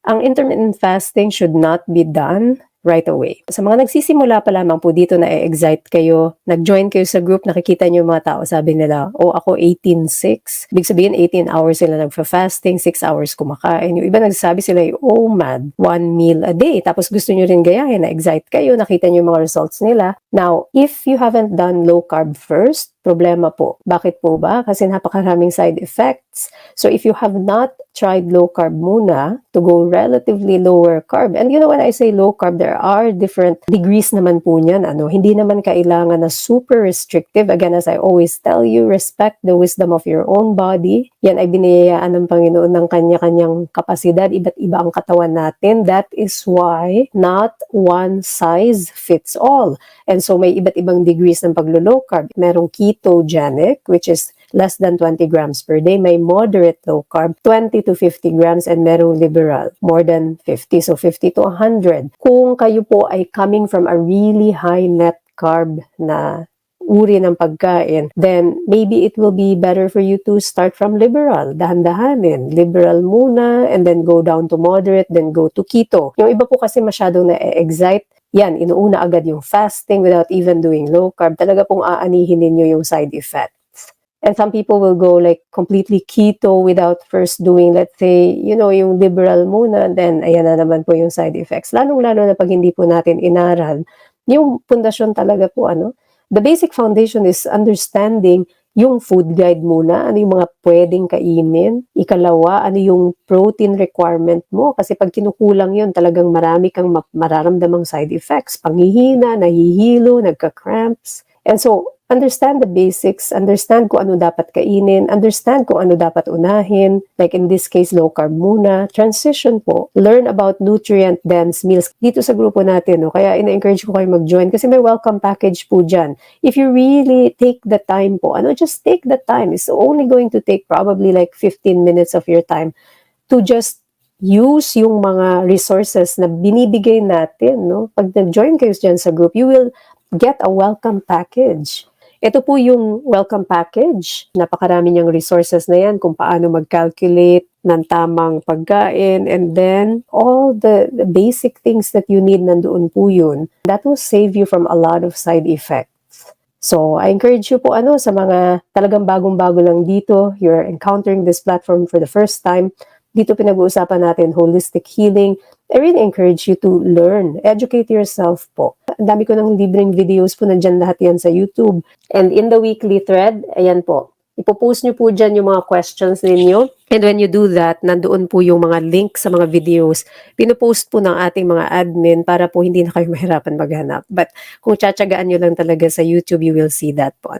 Ang intermittent fasting should not be done right away. Sa mga nagsisimula pa lamang po dito na excite kayo, nag-join kayo sa group, nakikita nyo yung mga tao, sabi nila, oh ako 18-6. Ibig sabihin 18 hours sila nagfa-fasting, 6 hours kumakain. Yung iba nagsasabi sila, oh mad, 1 meal a day. Tapos gusto nyo rin gayahin, na-excite kayo, nakita nyo yung mga results nila. Now, if you haven't done low carb first, problema po. Bakit po ba? Kasi napakaraming side effects. So if you have not tried low carb muna, to go relatively lower carb, and you know when I say low carb, there are different degrees naman po niyan. Hindi naman kailangan na super restrictive. Again, as I always tell you, respect the wisdom of your own body. Yan ay biniyayaan ng Panginoon ng kanya-kanyang kapasidad. Iba't iba ang katawan natin. That is why not one size fits all. And so may iba't ibang degrees ng paglo-low carb. Merong ketogenic, which is less than 20 grams per day. May moderate low carb, 20 to 50 grams, and merong liberal, more than 50, so 50 to 100. Kung kayo po ay coming from a really high net carb na uri ng pagkain, then maybe it will be better for you to start from liberal. Dahan-dahanin. Liberal muna, and then go down to moderate, then go to keto. Yung iba po kasi masyadong na-excite, yan, inuuna agad yung fasting without even doing low carb. Talaga pong aanihin ninyo yung side effects. And some people will go like completely keto without first doing, let's say, yung liberal muna, and then ayan na naman po yung side effects. Lalong-lalo na pag hindi po natin inaral, yung pundasyon talaga po, the basic foundation is understanding yung food guide muna, ano yung mga pwedeng kainin. Ikalawa, ano yung protein requirement mo. Kasi pag kinukulang yun, talagang marami kang mararamdamang side effects. Panghihina, nahihilo, nagka-cramps. And so, understand the basics, understand kung ano dapat kainin, understand kung ano dapat unahin, like in this case, low carb muna, transition po, learn about nutrient-dense meals dito sa grupo natin, kaya ina-encourage ko kayo mag-join kasi may welcome package po dyan. If you really take the time po, just take the time. It's only going to take probably like 15 minutes of your time to just use yung mga resources na binibigay natin, Pag nag-join kayo dyan sa group, you will get a welcome package. Ito po yung welcome package. Napakarami niyang resources na yan kung paano mag-calculate ng tamang pagkain, and then all the basic things that you need, nandoon po yun. That will save you from a lot of side effects. So, I encourage you po sa mga talagang bagong-bago lang dito, you're encountering this platform for the first time, dito pinag-uusapan natin holistic healing. I really encourage you to learn, educate yourself po. Ang dami ko ng libreng videos po, nandyan lahat yan sa YouTube. And in the weekly thread, ayan po, ipopost nyo po dyan yung mga questions ninyo. And when you do that, nandoon po yung mga link sa mga videos. Pinopost po ng ating mga admin para po hindi na kayo mahirapan maghanap. But kung tsatsagaan nyo lang talaga sa YouTube, you will see that po.